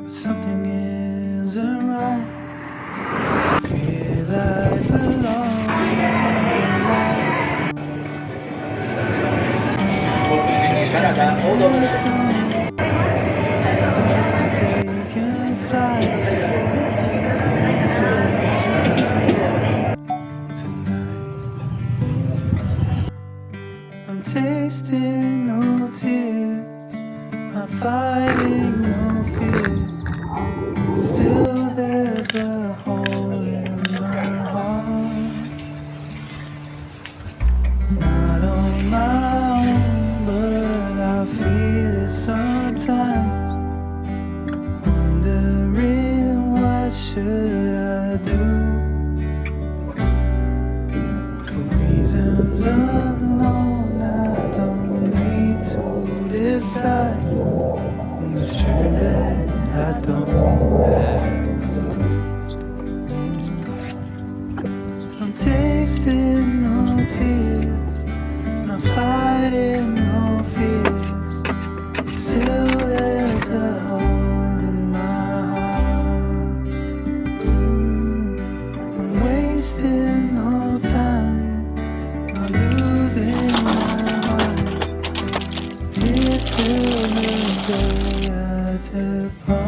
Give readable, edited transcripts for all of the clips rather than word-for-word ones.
Something isn't right. I feel I belong. It's gone. Just taking flight. Things just right tonight. I'm tasting no tears. I'm fighting no fears. Still there's a hole in my heart. Not on my own, but I feel it sometimes. Wondering what should I do. For reasons unknown, I don't need to decide. It's true that I don't have a clue. I'm tasting no tears, I'm fighting no fears. Still there's a hole in my heart. I'm wasting no time, I'm losing my mind. Here till the day I depart.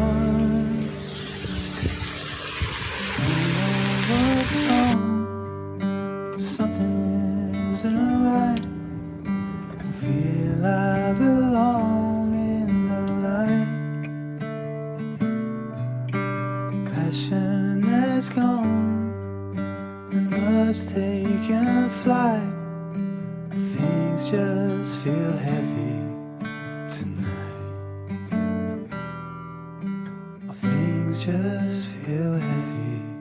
I know what's wrong, something isn't right. I feel I belong in the light. Passion has gone, and love's taken flight. Things just feel heavy tonight. Things just feel heavy.